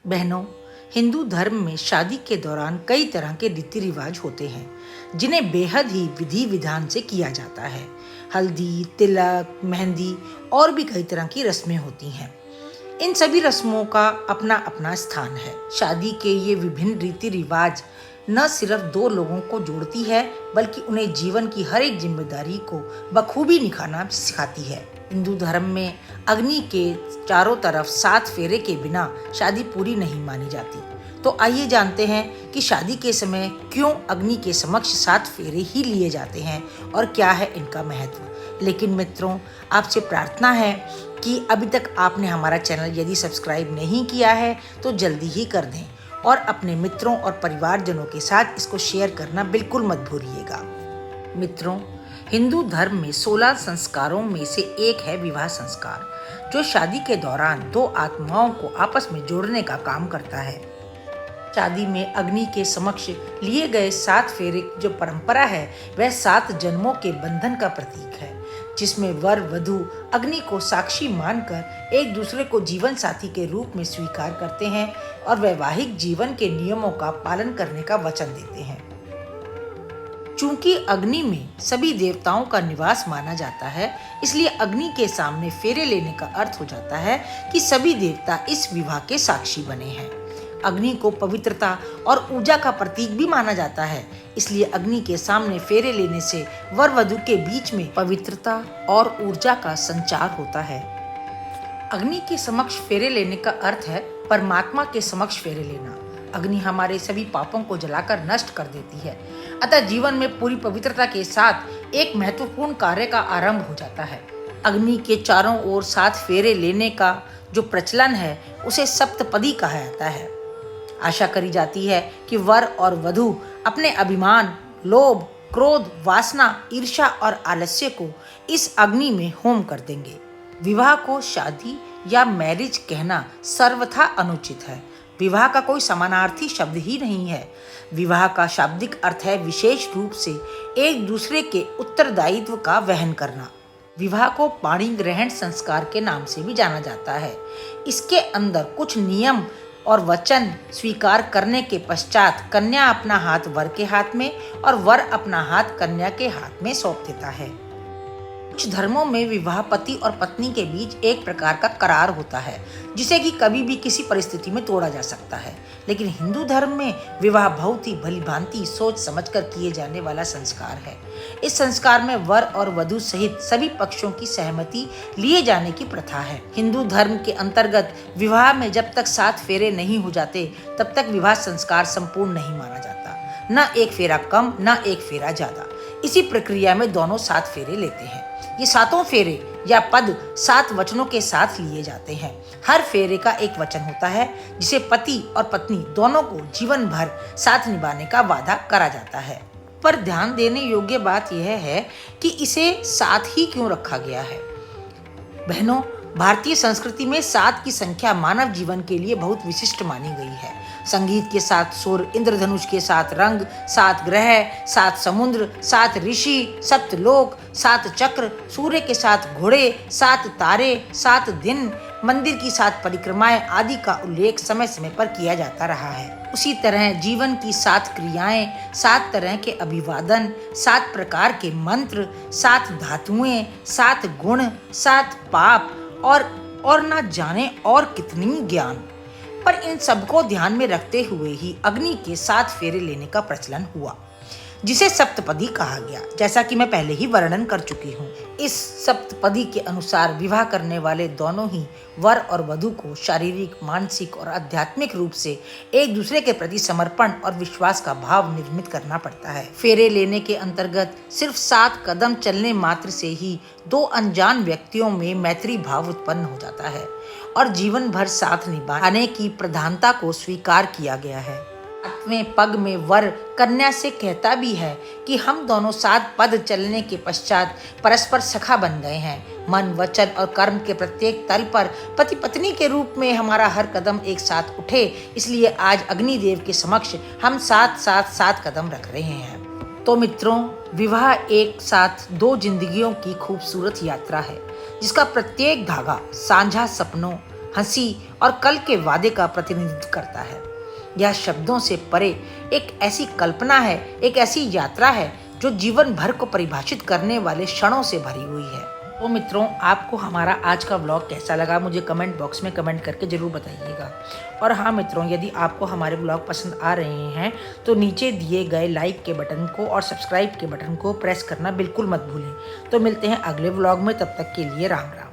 बहनों, हिंदू धर्म में शादी के दौरान कई तरह के रीति रिवाज होते हैं जिन्हें बेहद ही विधि विधान से किया जाता है। हल्दी, तिलक, मेहंदी और भी कई तरह की रस्में होती हैं। इन सभी रस्मों का अपना अपना स्थान है। शादी के ये विभिन्न रीति रिवाज न सिर्फ दो लोगों को जोड़ती है बल्कि उन्हें जीवन की हर एक जिम्मेदारी को बखूबी निभाना सिखाती है। हिंदू धर्म में अग्नि के चारों तरफ 7 फेरे के बिना शादी पूरी नहीं मानी जाती। तो आइए जानते हैं कि शादी के समय क्यों अग्नि के समक्ष 7 फेरे ही लिए जाते हैं और क्या है इनका महत्व। लेकिन मित्रों, आपसे प्रार्थना है कि अभी तक आपने हमारा चैनल यदि सब्सक्राइब नहीं किया है तो जल्दी ही कर दें और अपने मित्रों और परिवारजनों के साथ इसको शेयर करना बिल्कुल मत भूलिएगा। मित्रों, हिंदू धर्म में 16 संस्कारों में से एक है विवाह संस्कार, जो शादी के दौरान दो आत्माओं को आपस में जोड़ने का काम करता है। शादी में अग्नि के समक्ष लिए गए 7 फेरे जो परंपरा है वह 7 जन्मों के बंधन का प्रतीक है, जिसमें वर वधू अग्नि को साक्षी मानकर एक दूसरे को जीवन साथी के रूप में स्वीकार करते हैं और वैवाहिक जीवन के नियमों का पालन करने का वचन देते हैं। चूंकि अग्नि में सभी देवताओं का निवास माना जाता है, इसलिए अग्नि के सामने फेरे लेने का अर्थ हो जाता है कि सभी देवता इस विवाह के साक्षी बने हैं। अग्नि को पवित्रता और ऊर्जा का प्रतीक भी माना जाता है, इसलिए अग्नि के सामने फेरे लेने से वर वधू के बीच में पवित्रता और ऊर्जा का संचार होता है। अग्नि के समक्ष फेरे लेने का अर्थ है परमात्मा के समक्ष फेरे लेना। अग्नि हमारे सभी पापों को जलाकर नष्ट कर देती है, अतः जीवन में पूरी पवित्रता के साथ एक महत्वपूर्ण कार्य का आरंभ हो जाता है। अग्नि के चारों ओर 7 फेरे लेने का जो प्रचलन है उसे सप्तपदी कहा जाता है। आशा करी जाती है कि वर और वधू अपने अभिमान, लोभ, क्रोध, वासना, ईर्ष्या और आलस्य को इस अग्नि में होम कर देंगे। विवाह को शादी या मैरिज कहना सर्वथा अनुचित है। विवाह का कोई समानार्थी शब्द ही नहीं है। विवाह का शाब्दिक अर्थ है विशेष रूप से एक दूसरे के उत्तरदायित्व का वहन करना। विवाह को पाणी ग्रहण संस्कार के नाम से भी जाना जाता है। इसके अंदर कुछ नियम और वचन स्वीकार करने के पश्चात कन्या अपना हाथ वर के हाथ में और वर अपना हाथ कन्या के हाथ में सौंप देता है। कुछ धर्मों में विवाह पति और पत्नी के बीच एक प्रकार का करार होता है जिसे कि कभी भी किसी परिस्थिति में तोड़ा जा सकता है। लेकिन हिंदू धर्म में विवाह बहुत ही भलीभांति सोच समझकर किए जाने वाला संस्कार है। इस संस्कार में वर और वधू सहित सभी पक्षों की सहमति लिए जाने की प्रथा है। हिंदू धर्म के अंतर्गत विवाह में जब तक 7 फेरे नहीं हो जाते तब तक विवाह संस्कार संपूर्ण नहीं माना जाता। न एक फेरा कम न एक फेरा ज्यादा। इसी प्रक्रिया में दोनों 7 फेरे लेते हैं। ये 7 फेरे या पद 7 वचनों के साथ लिए जाते हैं। हर फेरे का एक वचन होता है जिसे पति और पत्नी दोनों को जीवन भर साथ निभाने का वादा करा जाता है। पर ध्यान देने योग्य बात यह है कि इसे 7 ही क्यों रखा गया है। बहनों, भारतीय संस्कृति में 7 की संख्या मानव जीवन के लिए बहुत विशिष्ट मानी गई है। संगीत के साथ सुर, इंद्रधनुष के साथ रंग, 7 ग्रह, 7 समुद्र, 7 ऋषि, 7 लोक, 7 चक्र, सूर्य के साथ घोड़े, 7 तारे, 7 दिन, मंदिर की 7 परिक्रमाएं आदि का उल्लेख समय समय पर किया जाता रहा है। उसी तरह जीवन की 7 क्रियाएं, 7 तरह के अभिवादन, 7 प्रकार के मंत्र, 7 धातुएं, 7 गुण, 7 पाप और ना जाने और कितनी ज्ञान। पर इन सबको ध्यान में रखते हुए ही अग्नि के 7 फेरे लेने का प्रचलन हुआ, जिसे सप्तपदी कहा गया, जैसा कि मैं पहले ही वर्णन कर चुकी हूँ। इस सप्तपदी के अनुसार विवाह करने वाले दोनों ही वर और वधू को शारीरिक, मानसिक और आध्यात्मिक रूप से एक दूसरे के प्रति समर्पण और विश्वास का भाव निर्मित करना पड़ता है। फेरे लेने के अंतर्गत सिर्फ 7 कदम चलने मात्र से ही 2 अनजान व्यक्तियों में मैत्री भाव उत्पन्न हो जाता है और जीवन भर साथ निभाने की प्रधानता को स्वीकार किया गया है। 7वें पग में वर कन्या से कहता भी है कि हम दोनों 7 पद चलने के पश्चात परस्पर सखा बन गए हैं। मन, वचन और कर्म के प्रत्येक तल पर पति पत्नी के रूप में हमारा हर कदम एक साथ उठे, इसलिए आज अग्निदेव के समक्ष हम 7 कदम रख रहे हैं। तो मित्रों, विवाह एक साथ 2 जिंदगियों की खूबसूरत यात्रा है, जिसका प्रत्येक धागा साझा सपनों, हंसी और कल के वादे का प्रतिनिधित्व करता है। यह शब्दों से परे एक ऐसी कल्पना है, एक ऐसी यात्रा है जो जीवन भर को परिभाषित करने वाले क्षणों से भरी हुई है। तो मित्रों, आपको हमारा आज का व्लॉग कैसा लगा मुझे कमेंट बॉक्स में कमेंट करके ज़रूर बताइएगा। और हाँ मित्रों, यदि आपको हमारे व्लॉग पसंद आ रहे हैं तो नीचे दिए गए लाइक के बटन को और सब्सक्राइब के बटन को प्रेस करना बिल्कुल मत भूलें। तो मिलते हैं अगले व्लॉग में, तब तक के लिए राम राम।